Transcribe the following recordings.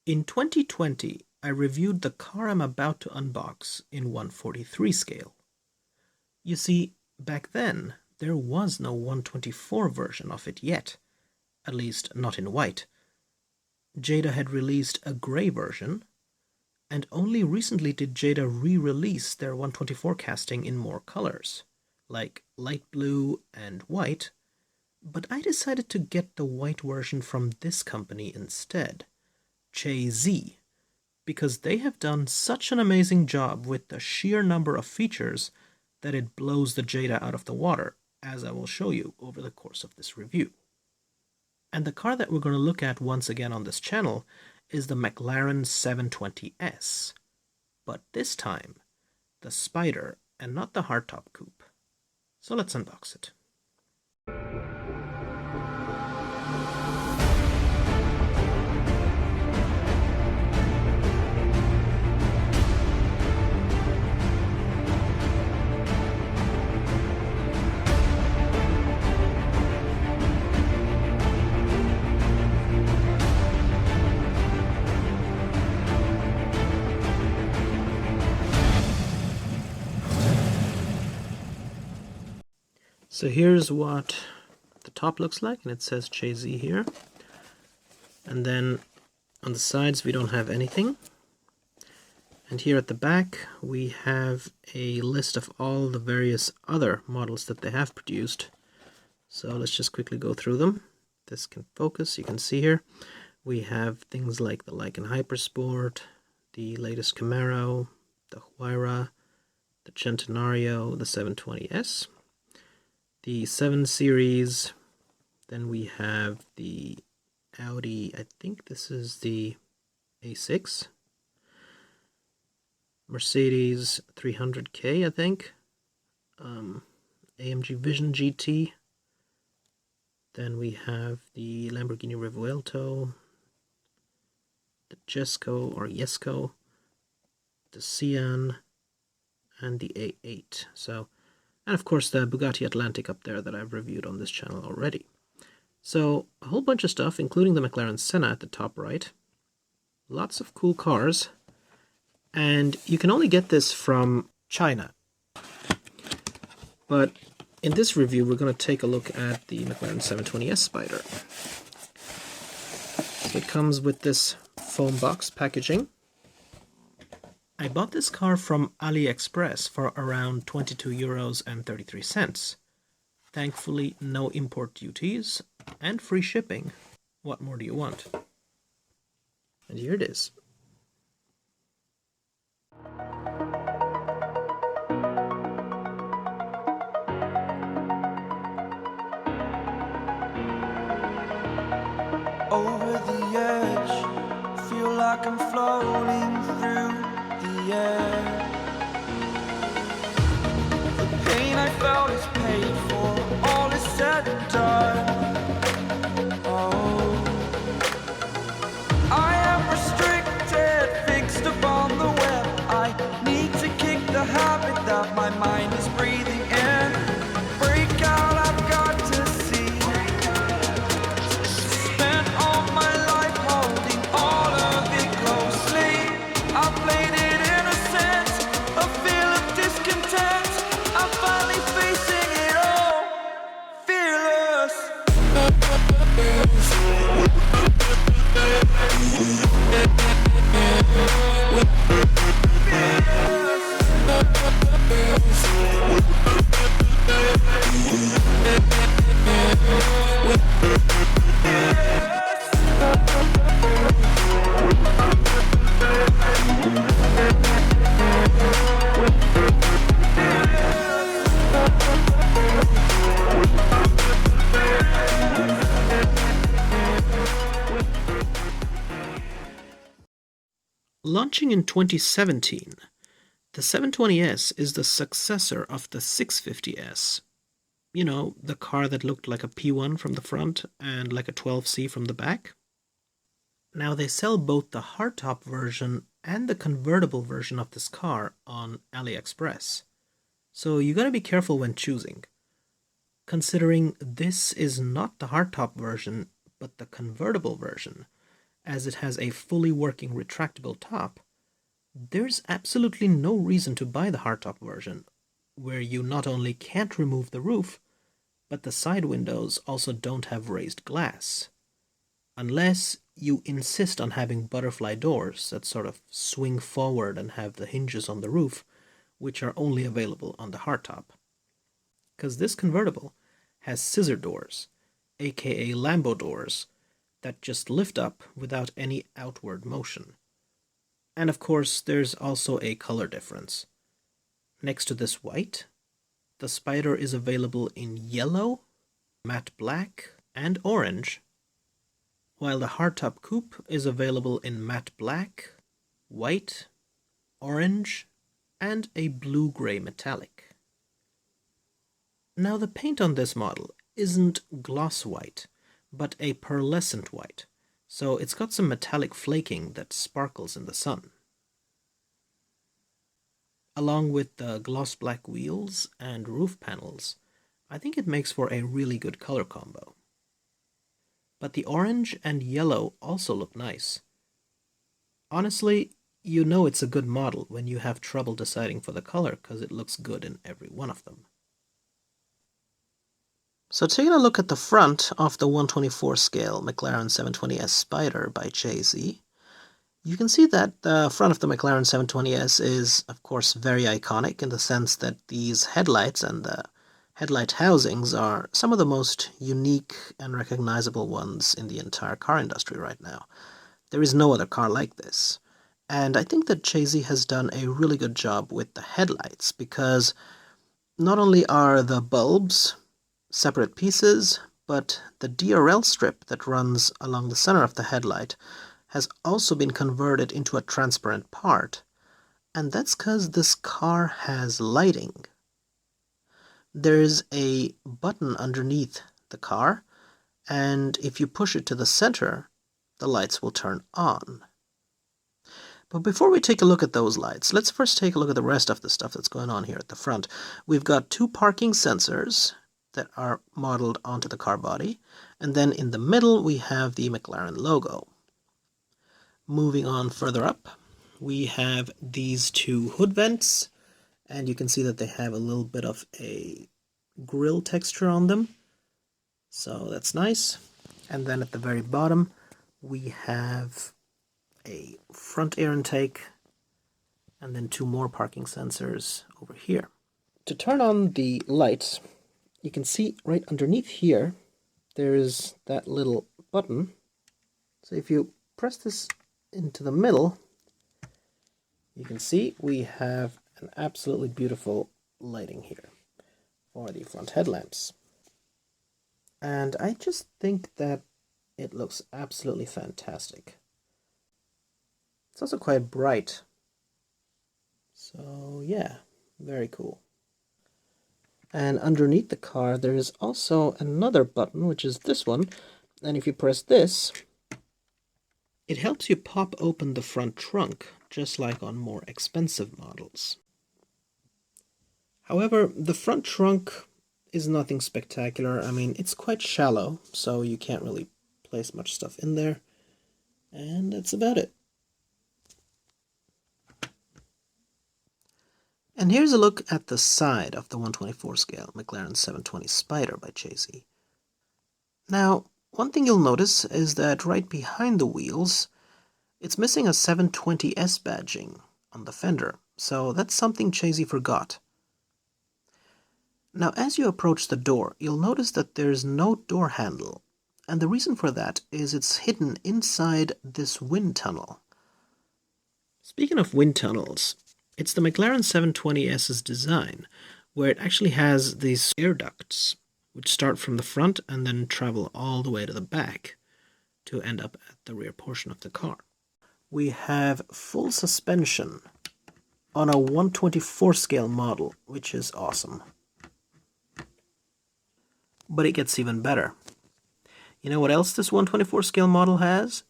In 2020, I reviewed the car I'm about to unbox in 1/43 scale. You see, back then, there was no 1/24 version of it yet, at least not in white. Jada had released a grey version, and only recently did Jada re-release their 1/24 casting in more colors, like light blue and white, but I decided to get the white version from this company instead, Z, because they have done such an amazing job with the sheer number of features that it blows the Jada out of the water, as I will show you over the course of this review. And the car that we're going to look at once again on this channel is the McLaren 720s, but this time the Spider and not the hardtop coupe. So let's unbox it. So here's what the top looks like, and it says Z here. And then on the sides we don't have anything. And here at the back we have a list of all the various other models that they have produced. So let's just quickly go through them. This can focus, you can see here. We have things like the Lykan Hypersport, the latest Camaro, the Huayra, the Centenario, the 720s. The 7 Series, then we have the Audi, I think this is the A6, Mercedes 300K, I think, AMG Vision GT, then we have the Lamborghini Revuelto, the Jesko, the Sian, and the A8. And of course the Bugatti Atlantic up there that I've reviewed on this channel already. So a whole bunch of stuff, including the McLaren Senna at the top right. Lots of cool cars. And you can only get this from China. But in this review we're going to take a look at the McLaren 720s Spider. So it comes with this foam box packaging. I bought this car from AliExpress for around €22.33. Thankfully, no import duties and free shipping. What more do you want? And here it is. Over the edge, feel like I'm floating through the air. The pain I felt is paid for, all is said and done. Oh, I am restricted, fixed upon the web. I need to kick the habit that my mind is breathing in. Break out, I've got to see. Spent all my life holding all of it closely. I played it innocent, a feel of discontent. I'm finally facing it all, fearless. Launching in 2017, the 720s is the successor of the 650s. You know, the car that looked like a P1 from the front and like a 12C from the back. Now they sell both the hardtop version and the convertible version of this car on AliExpress. So you gotta be careful when choosing. Considering this is not the hardtop version, but the convertible version, as it has a fully working retractable top, there's absolutely no reason to buy the hardtop version, where you not only can't remove the roof, but the side windows also don't have raised glass. Unless you insist on having butterfly doors that sort of swing forward and have the hinges on the roof, which are only available on the hardtop. Because this convertible has scissor doors, aka Lambo doors, that just lift up without any outward motion. And of course, there's also a color difference. Next to this white, the Spider is available in yellow, matte black, and orange, while the hardtop coupe is available in matte black, white, orange, and a blue-gray metallic. Now the paint on this model isn't gloss white, but a pearlescent white, so it's got some metallic flaking that sparkles in the sun. Along with the gloss black wheels and roof panels, I think it makes for a really good color combo. But the orange and yellow also look nice. Honestly, you know it's a good model when you have trouble deciding for the color because it looks good in every one of them. So taking a look at the front of the 1/24 scale McLaren 720s Spider by Jay-Z, you can see that the front of the McLaren 720s is, of course, very iconic in the sense that these headlights and the headlight housings are some of the most unique and recognizable ones in the entire car industry right now. There is no other car like this. And I think that Jay-Z has done a really good job with the headlights because not only are the bulbs separate pieces, but the DRL strip that runs along the center of the headlight has also been converted into a transparent part, and that's because this car has lighting. There's a button underneath the car, and if you push it to the center, the lights will turn on. But before we take a look at those lights, let's first take a look at the rest of the stuff that's going on here at the front. We've got two parking sensors that are modeled onto the car body, and then in the middle we have the McLaren logo. Moving on further up, we have these two hood vents, and you can see that they have a little bit of a grill texture on them, so that's nice. And then at the very bottom we have a front air intake and then two more parking sensors over here. To turn on the lights, you can see right underneath here there's that little button. So if you press this into the middle, you can see we have an absolutely beautiful lighting here for the front headlamps. And I just think that it looks absolutely fantastic. It's also quite bright. So yeah, very cool. And underneath the car there is also another button, which is this one, and if you press this, it helps you pop open the front trunk, just like on more expensive models. However, the front trunk is nothing spectacular. I mean, it's quite shallow, so you can't really place much stuff in there, and that's about it. And here's a look at the side of the 1/24 scale McLaren 720 Spider by Jay-Z. Now, one thing you'll notice is that right behind the wheels, it's missing a 720s badging on the fender, so that's something Jay-Z forgot. Now, as you approach the door, you'll notice that there's no door handle, and the reason for that is it's hidden inside this wind tunnel. Speaking of wind tunnels, it's the McLaren 720s's design, where it actually has these air ducts, which start from the front and then travel all the way to the back to end up at the rear portion of the car. We have full suspension on a 1/24 scale model, which is awesome. But it gets even better. You know what else this 1/24 scale model has?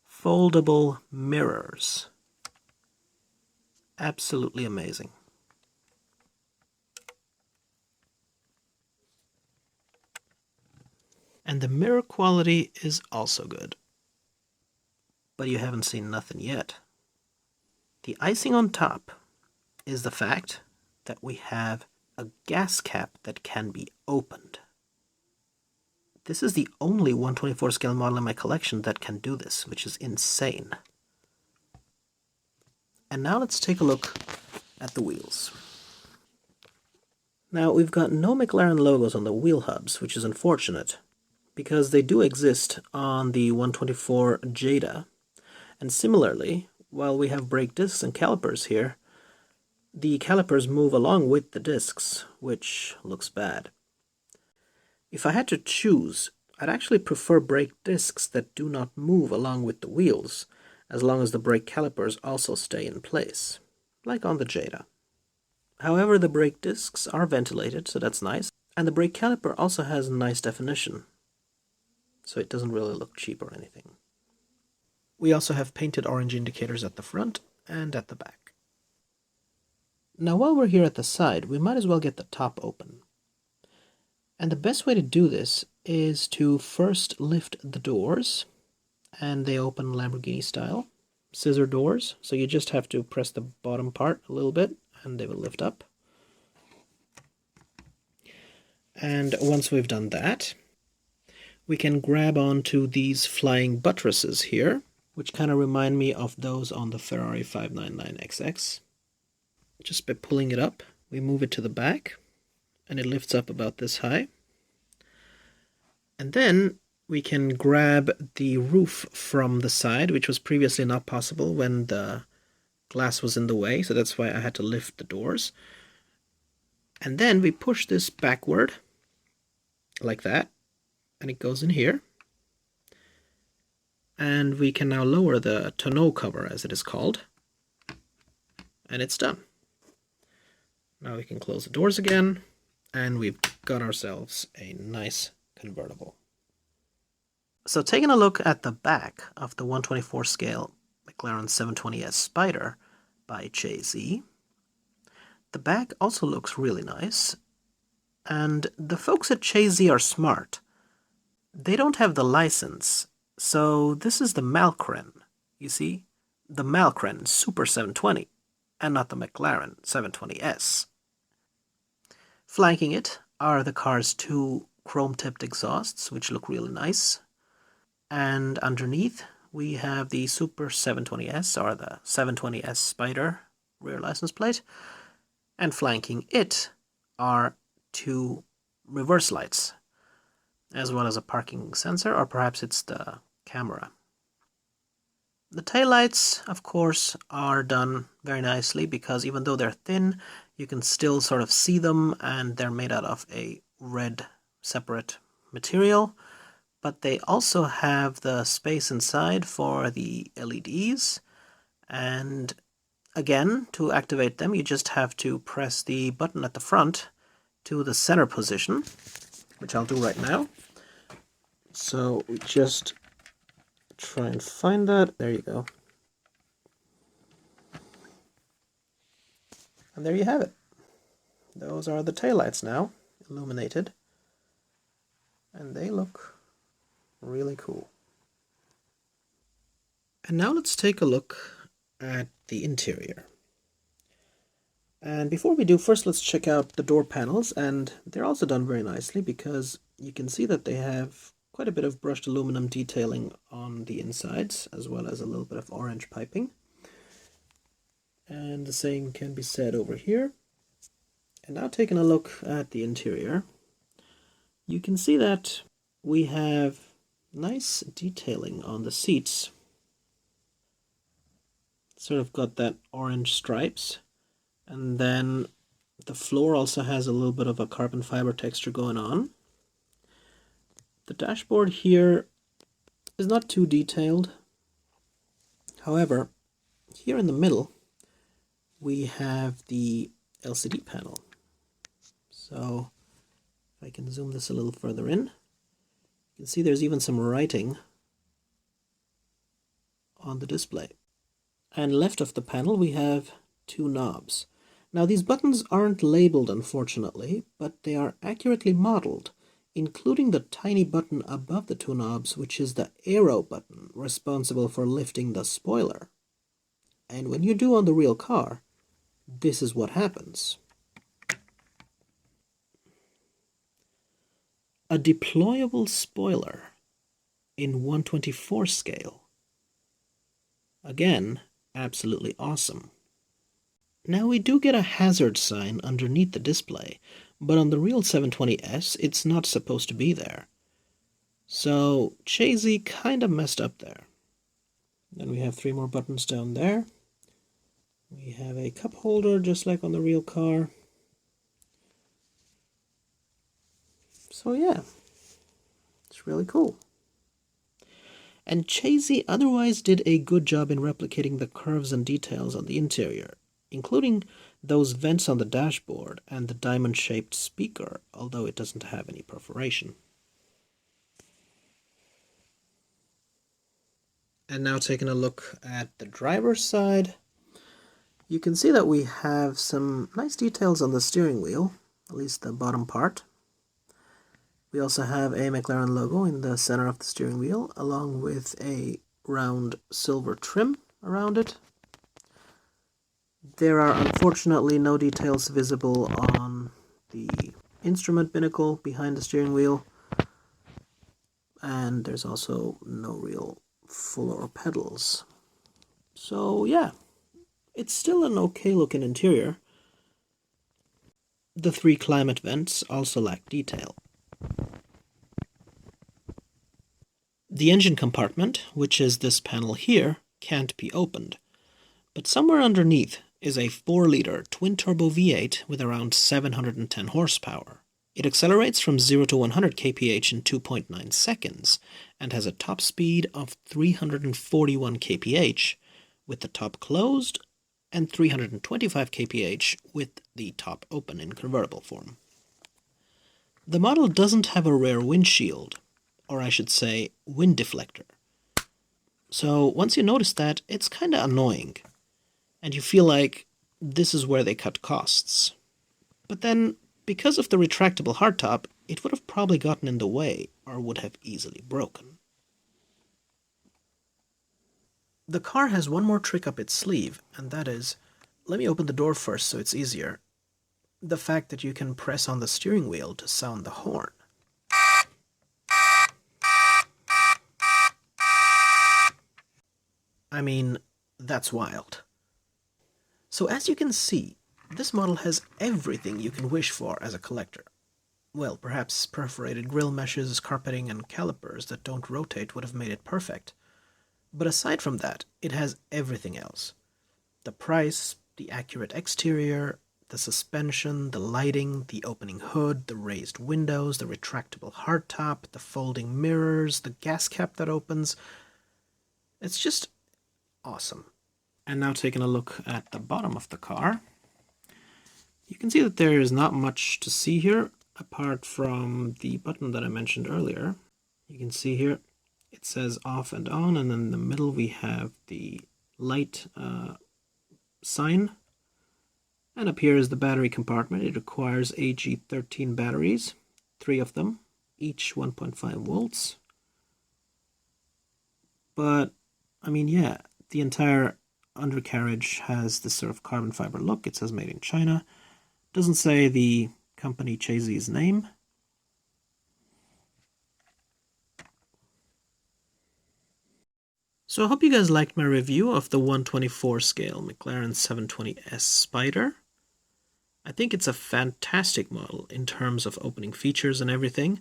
Foldable mirrors. Absolutely amazing. And the mirror quality is also good. But you haven't seen nothing yet. The icing on top is the fact that we have a gas cap that can be opened. This is the only 124 scale model in my collection that can do this, which is insane. And now let's take a look at the wheels. Now, we've got no McLaren logos on the wheel hubs, which is unfortunate, because they do exist on the 124 Jada. And similarly, while we have brake discs and calipers here, the calipers move along with the discs, which looks bad. If I had to choose, I'd actually prefer brake discs that do not move along with the wheels, as long as the brake calipers also stay in place, like on the Jada. However, the brake discs are ventilated, so that's nice, and the brake caliper also has nice definition, so it doesn't really look cheap or anything. We also have painted orange indicators at the front and at the back. Now, while we're here at the side, we might as well get the top open. And the best way to do this is to first lift the doors, and they open Lamborghini style, scissor doors, so you just have to press the bottom part a little bit and they will lift up. And once we've done that, we can grab onto these flying buttresses here, which kind of remind me of those on the Ferrari 599XX. Just by pulling it up, we move it to the back, and it lifts up about this high. And then we can grab the roof from the side, which was previously not possible when the glass was in the way, so that's why I had to lift the doors. And then we push this backward, like that, and it goes in here. And we can now lower the tonneau cover, as it is called, and it's done. Now we can close the doors again, and we've got ourselves a nice convertible. So taking a look at the back of the 124 scale McLaren 720s Spider by Jay-Z, the back also looks really nice, and the folks at Jay-Z are smart. They don't have the license, so this is the McLaren, you see? The McLaren Super 720, and not the McLaren 720s. Flanking it are the car's two chrome-tipped exhausts, which look really nice. And underneath, we have the Super 720s, or the 720s Spider rear license plate. And flanking it are two reverse lights, as well as a parking sensor, or perhaps it's the camera. The taillights, of course, are done very nicely because even though they're thin, you can still sort of see them, and they're made out of a red separate material. But they also have the space inside for the LEDs, and again, to activate them, you just have to press the button at the front to the center position, which I'll do right now. So we just try and find that. There you go. And there you have it. Those are the taillights now, illuminated. And they look really cool. And now let's take a look at the interior. And before we do, first let's check out the door panels, and they're also done very nicely because you can see that they have quite a bit of brushed aluminum detailing on the insides, as well as a little bit of orange piping. And the same can be said over here. And now taking a look at the interior, you can see that we have nice detailing on the seats. Sort of got that orange stripes, and then the floor also has a little bit of a carbon fiber texture going on. The dashboard here is not too detailed. However, here in the middle we have the LCD panel. So if I can zoom this a little further in, you can see there's even some writing on the display. And left of the panel we have two knobs. Now these buttons aren't labeled, unfortunately, but they are accurately modeled including the tiny button above the two knobs, which is the arrow button, responsible for lifting the spoiler. And when you do on the real car, this is what happens. A deployable spoiler in 1/24 scale. Again, absolutely awesome. Now we do get a hazard sign underneath the display, but on the real 720S it's not supposed to be there. So Chasey kinda messed up there. Then we have 3 more buttons down there. We have a cup holder just like on the real car. So yeah, it's really cool. And Chasey otherwise did a good job in replicating the curves and details on the interior, including those vents on the dashboard and the diamond-shaped speaker, although it doesn't have any perforation. And now taking a look at the driver's side, you can see that we have some nice details on the steering wheel, at least the bottom part. We also have a McLaren logo in the center of the steering wheel, along with a round silver trim around it. There are unfortunately no details visible on the instrument binnacle behind the steering wheel, and there's also no real floor pedals. So yeah, it's still an okay looking interior. The 3 climate vents also lack detail. The engine compartment, which is this panel here, can't be opened, but somewhere underneath is a 4-liter twin-turbo V8 with around 710 horsepower. It accelerates from 0 to 100 kph in 2.9 seconds and has a top speed of 341 kph with the top closed and 325 kph with the top open in convertible form. The model doesn't have a rear windshield, or I should say wind deflector. So once you notice that, it's kinda annoying, and you feel like this is where they cut costs. But then, because of the retractable hardtop, it would have probably gotten in the way, or would have easily broken. The car has one more trick up its sleeve, and that is, let me open the door first so it's easier, the fact that you can press on the steering wheel to sound the horn. I mean, that's wild. So as you can see, this model has everything you can wish for as a collector. Well, perhaps perforated grille meshes, carpeting, and calipers that don't rotate would have made it perfect. But aside from that, it has everything else. The price, the accurate exterior, the suspension, the lighting, the opening hood, the raised windows, the retractable hardtop, the folding mirrors, the gas cap that opens. It's just awesome. And now taking a look at the bottom of the car, you can see that there is not much to see here apart from the button that I mentioned earlier. You can see here it says off and on, and then in the middle we have the light sign. And up here is the battery compartment. It requires AG13 batteries, 3 of them, each 1.5 volts. But, I mean, yeah, the entire undercarriage has this sort of carbon fiber look. It says made in China. Doesn't say the company Chasey's name. So I hope you guys liked my review of the 1/24 scale McLaren 720S Spider. I think it's a fantastic model in terms of opening features and everything.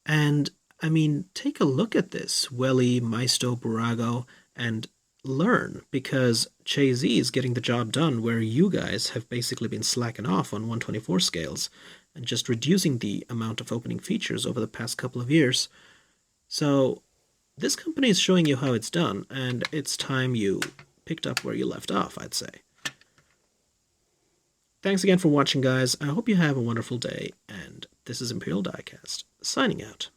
And, I mean, take a look at this Welly, Maisto, Burago, and learn, because Chasey is getting the job done where you guys have basically been slacking off on 1/24 scales and just reducing the amount of opening features over the past couple of years. So this company is showing you how it's done, and it's time you picked up where you left off, I'd say. Thanks again for watching, guys. I hope you have a wonderful day, and this is Imperial Diecast, signing out.